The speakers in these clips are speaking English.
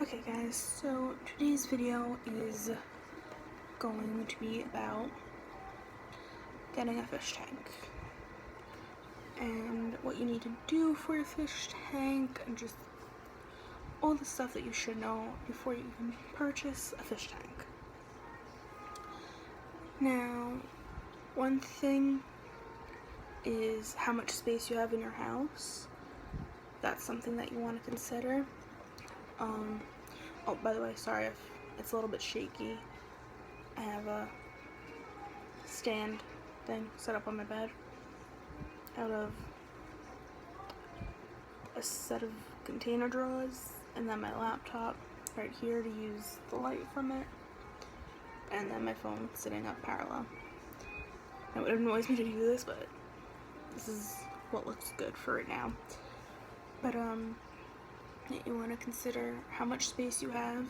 Okay guys, so today's video is going to be about getting a fish tank and what you need to do for a fish tank and just all the stuff that you should know before you can purchase a fish tank. Now, one thing is how much space you have in your house. That's something that you want to consider. Oh, by the way, sorry if it's a little bit shaky. I have a stand thing set up on my bed out of a set of container drawers, and then my laptop right here to use the light from it, and then my phone sitting up parallel. Now, it annoys me to do this, but this is what looks good for right now. But you want to consider how much space you have,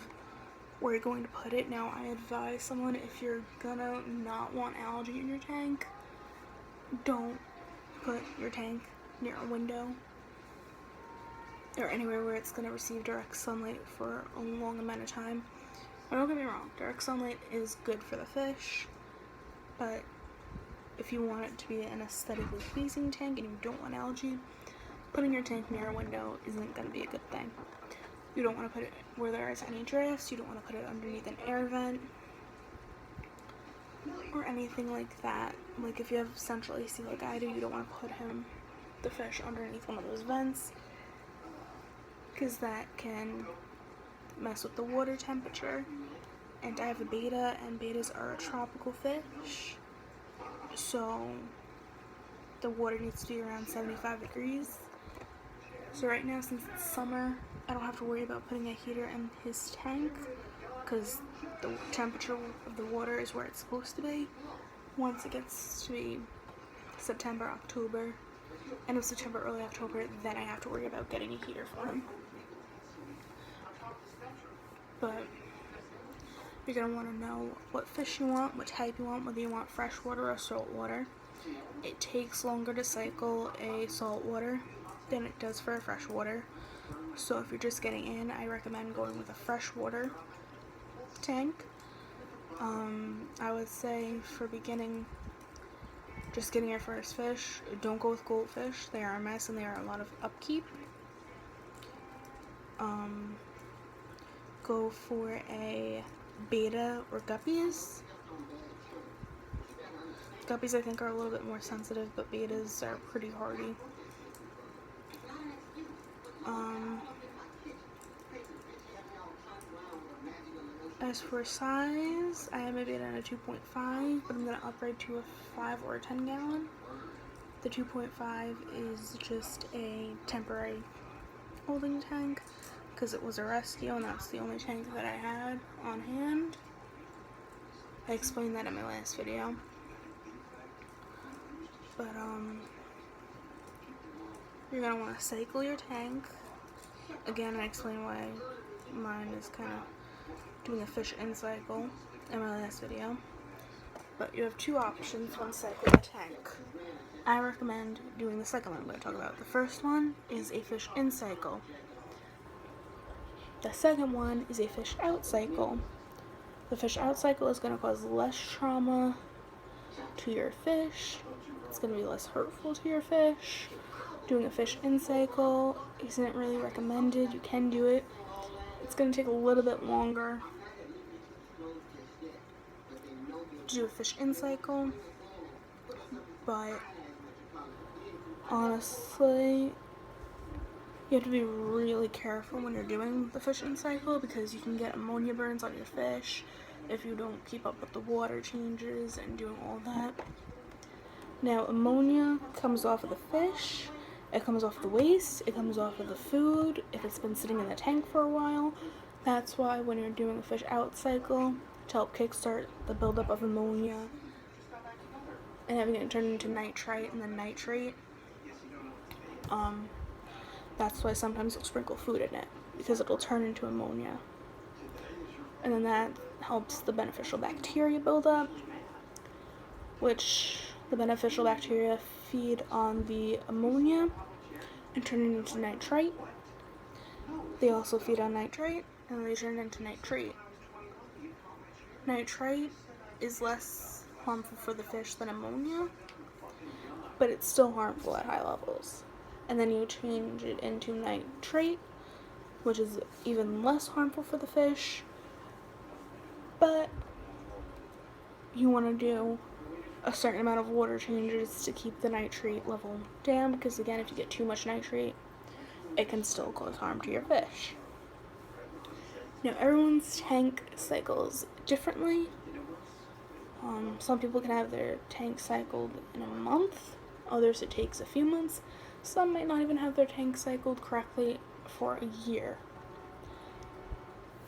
where you're going to put it. Now, I advise someone, if you're gonna not want algae in your tank, don't put your tank near a window or anywhere where it's gonna receive direct sunlight for a long amount of time. Now, don't get me wrong, direct sunlight is good for the fish, but if you want it to be an aesthetically pleasing tank and you don't want algae, putting your tank near a window isn't going to be a good thing. You don't want to put it where there is any drifts, you don't want to put it underneath an air vent, or anything like that. Like if you have central AC like I do, you don't want to put the fish underneath one of those vents, because that can mess with the water temperature. And I have a beta, and betas are a tropical fish, so the water needs to be around 75 degrees. So right now, since it's summer, I don't have to worry about putting a heater in his tank because the temperature of the water is where it's supposed to be. Once it gets to be September, October, end of September, early October, then I have to worry about getting a heater for him. But you're going to want to know what fish you want, what type you want, whether you want freshwater or saltwater. It takes longer to cycle a saltwater than it does for a freshwater. So if you're just getting in, I recommend going with a freshwater tank. I would say for beginning, just getting your first fish, don't go with goldfish. They are a mess and they are a lot of upkeep. Go for a beta or guppies. Guppies I think are a little bit more sensitive, but betas are pretty hardy. As for size, I am a beta in a 2.5, but I'm going to upgrade to a 5 or a 10 gallon. The 2.5 is just a temporary holding tank because it was a rescue and that's the only tank that I had on hand. I explained that in my last video. But you're going to want to cycle your tank. Again, I explained why mine is kind of doing a fish in cycle in my last video. But you have two options when cycling a tank. I recommend doing the second one I'm going to talk about. The first one is a fish in cycle. The second one is a fish out cycle. The fish out cycle is going to cause less trauma to your fish. It's going to be less hurtful to your fish. Doing a fish in cycle isn't really recommended. You can do it. It's going to take a little bit longer to do a fish in cycle, but honestly, you have to be really careful when you're doing the fish in cycle because you can get ammonia burns on your fish if you don't keep up with the water changes and doing all that. Now, ammonia comes off of the fish, it comes off the waste, it comes off of the food if it's been sitting in the tank for a while. That's why when you're doing a fish out cycle, to help kickstart the buildup of ammonia and having it turn into nitrite and then nitrate, that's why sometimes you'll sprinkle food in it, because it'll turn into ammonia. And then that helps the beneficial bacteria build up, which the beneficial bacteria feed on the ammonia and turn it into nitrite. They also feed on nitrite, and they turn into nitrate. Nitrite is less harmful for the fish than ammonia, but it's still harmful at high levels. And then you change it into nitrate, which is even less harmful for the fish, but you want to do a certain amount of water changes to keep the nitrate level down, because again, if you get too much nitrate, it can still cause harm to your fish. Now, everyone's tank cycles differently. Some people can have their tank cycled in a month, others it takes a few months. Some might not even have their tank cycled correctly for a year.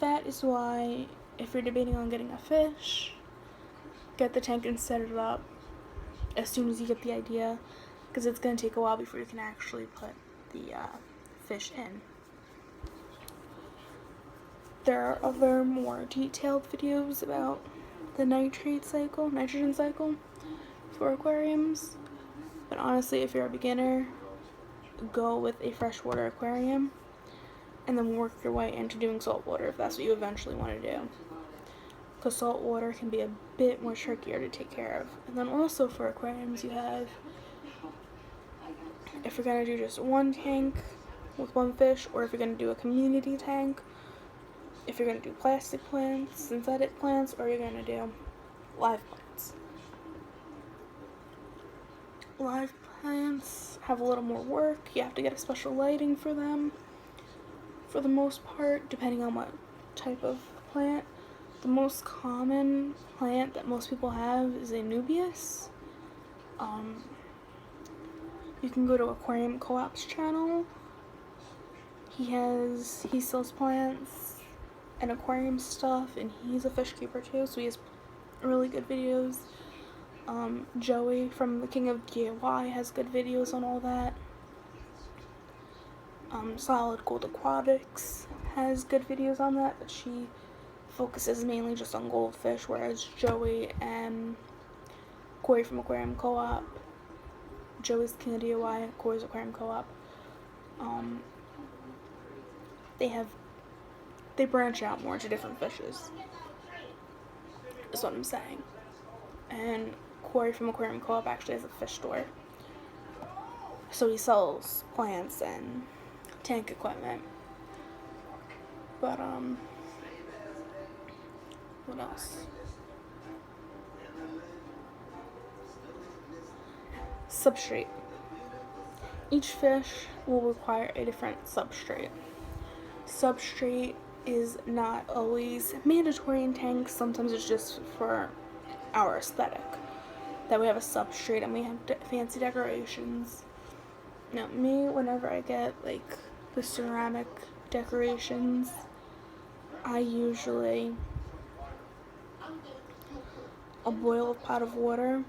That is why, if you're debating on getting a fish, get the tank and set it up as soon as you get the idea, because it's going to take a while before you can actually put the fish in. There are other more detailed videos about the nitrogen cycle for aquariums, but honestly, if you're a beginner, go with a freshwater aquarium and then work your way into doing saltwater if that's what you eventually want to do, because saltwater can be a bit more trickier to take care of. And then also for aquariums, you have, if you're going to do just one tank with one fish, or if you're going to do a community tank, if you're going to do plastic plants, synthetic plants, or you're going to do live plants. Live plants have a little more work. You have to get a special lighting for them, for the most part, depending on what type of plant. The most common plant that most people have is a Nubius. You can go to Aquarium Co-op's channel. He sells plants and aquarium stuff, and he's a fish keeper too, so he has really good videos. Joey from the King of DIY has good videos on all that. Solid Gold Aquatics has good videos on that, but she focuses mainly just on goldfish, whereas Joey and Corey from Aquarium Co-op, Joey's King of DIY, Corey's Aquarium Co-op, they branch out more into different fishes, is what I'm saying. And Corey from Aquarium Co-op actually has a fish store, so he sells plants and tank equipment. But what else? Substrate. Each fish will require a different substrate. Substrate is not always mandatory in tanks. Sometimes it's just for our aesthetic that we have a substrate and we have fancy decorations. Now, me, whenever I get like the ceramic decorations, I'll boil a pot of water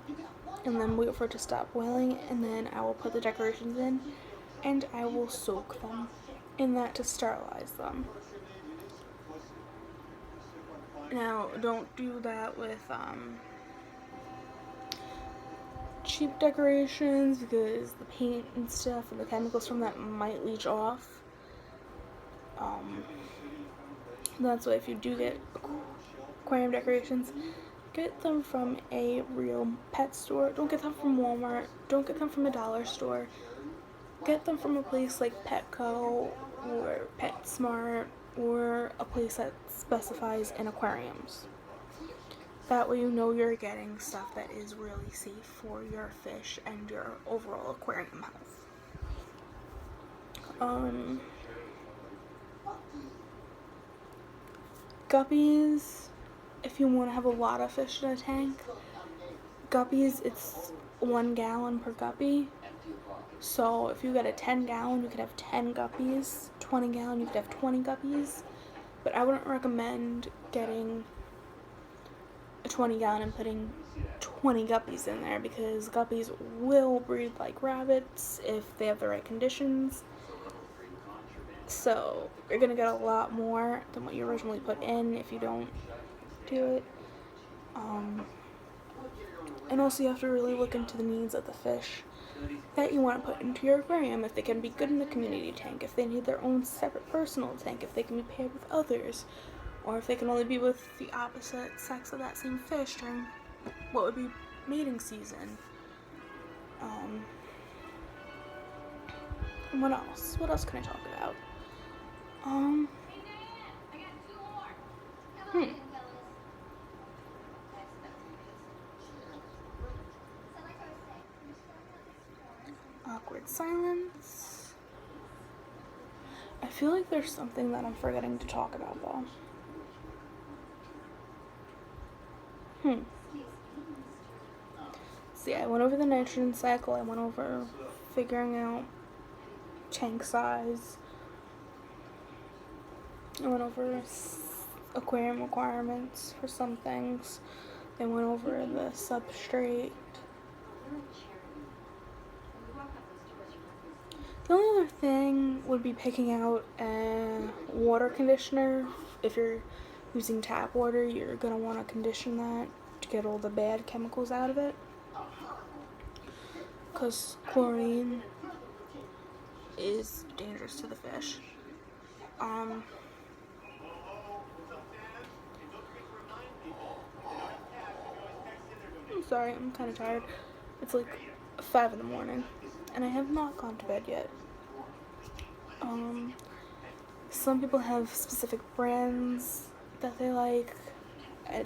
and then wait for it to stop boiling, and then I will put the decorations in and I will soak them in that to sterilize them. Now, don't do that with cheap decorations, because the paint and stuff and the chemicals from that might leach off. That's why if you do get aquarium decorations, get them from a real pet store. Don't get them from Walmart. Don't get them from a dollar store. Get them from a place like Petco or PetSmart, or a place that specifies in aquariums. That way you know you're getting stuff that is really safe for your fish and your overall aquarium health. Guppies, if you want to have a lot of fish in a tank, guppies, it's 1 gallon per guppy. So if you get a 10 gallon, you could have 10 guppies. 20 gallon, you could have 20 guppies. But I wouldn't recommend getting a 20 gallon and putting 20 guppies in there, because guppies will breed like rabbits if they have the right conditions. So you're going to get a lot more than what you originally put in if you don't do it. And also you have to really look into the needs of the fish. that you want to put into your aquarium, if they can be good in the community tank, if they need their own separate personal tank, if they can be paired with others, or if they can only be with the opposite sex of that same fish during what would be mating season. What else? What else can I talk about? Awkward silence. I feel like there's something that I'm forgetting to talk about though. See, I went over the nitrogen cycle, I went over figuring out tank size, I went over aquarium requirements for some things, I went over the substrate. The only other thing would be picking out a water conditioner. If you're using tap water, you're going to want to condition that to get all the bad chemicals out of it. Because chlorine is dangerous to the fish. I'm sorry, I'm kind of tired. It's like 5 in the morning. And I have not gone to bed yet. Some people have specific brands that they like. I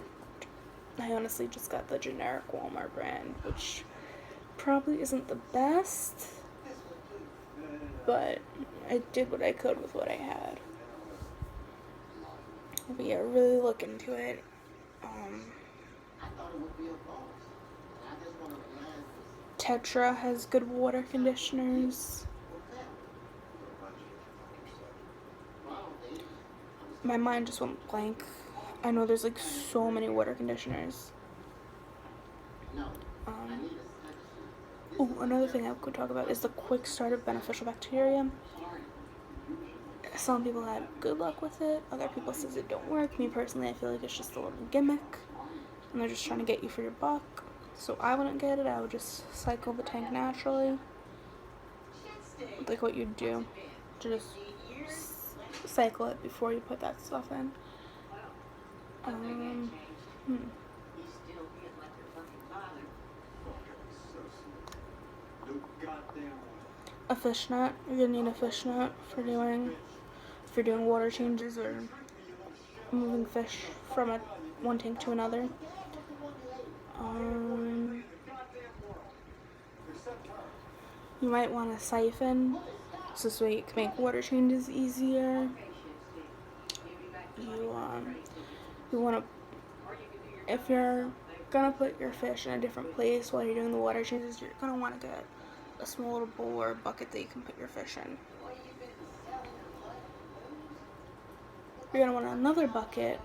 honestly just got the generic Walmart brand, which probably isn't the best, but I did what I could with what I had. But yeah, really look into it. Tetra has good water conditioners. My mind just went blank. I know there's like so many water conditioners. Another thing I could talk about is the quick start of beneficial bacteria. Some people had good luck with it. Other people says it don't work. Me personally, I feel like it's just a little gimmick, and they're just trying to get you for your buck. So I wouldn't get it. I would just cycle the tank naturally, like what you'd do. Just cycle it before you put that stuff in. A fish net. You're gonna need a fish net for doing water changes or moving fish from one tank to another. You might want a siphon, so this way you can make water changes easier. You want to, if you're gonna put your fish in a different place while you're doing the water changes, you're gonna want to get a small little bowl or bucket that you can put your fish in. You're gonna want another bucket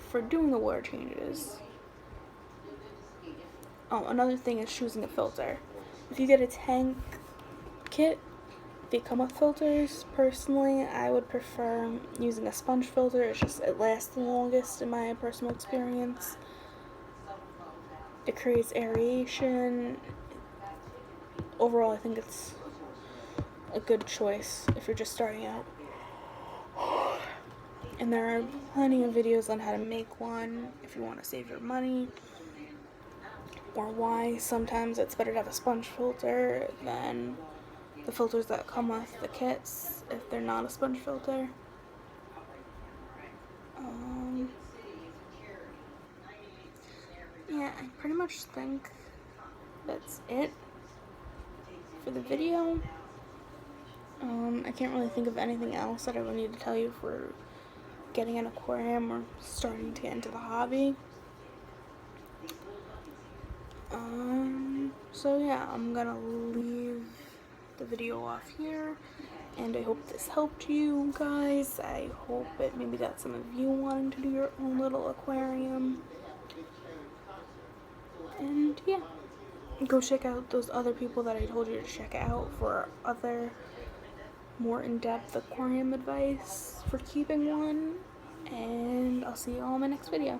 for doing the water changes. Another thing is choosing a filter. If you get a tank kit, they come with filters. Personally, I would prefer using a sponge filter. It lasts the longest in my personal experience. It creates aeration. Overall, I think it's a good choice if you're just starting out. And there are plenty of videos on how to make one if you want to save your money, or why sometimes it's better to have a sponge filter than the filters that come with the kits if they're not a sponge filter. Yeah, I pretty much think that's it for the video. I can't really think of anything else that I would need to tell you for getting an aquarium or starting to get into the hobby. So yeah, I'm gonna leave the video off here, and I hope this helped you guys. I hope it maybe got some of you wanting to do your own little aquarium. And yeah, go check out those other people that I told you to check out for other more in-depth aquarium advice for keeping one, and I'll see you all in my next video.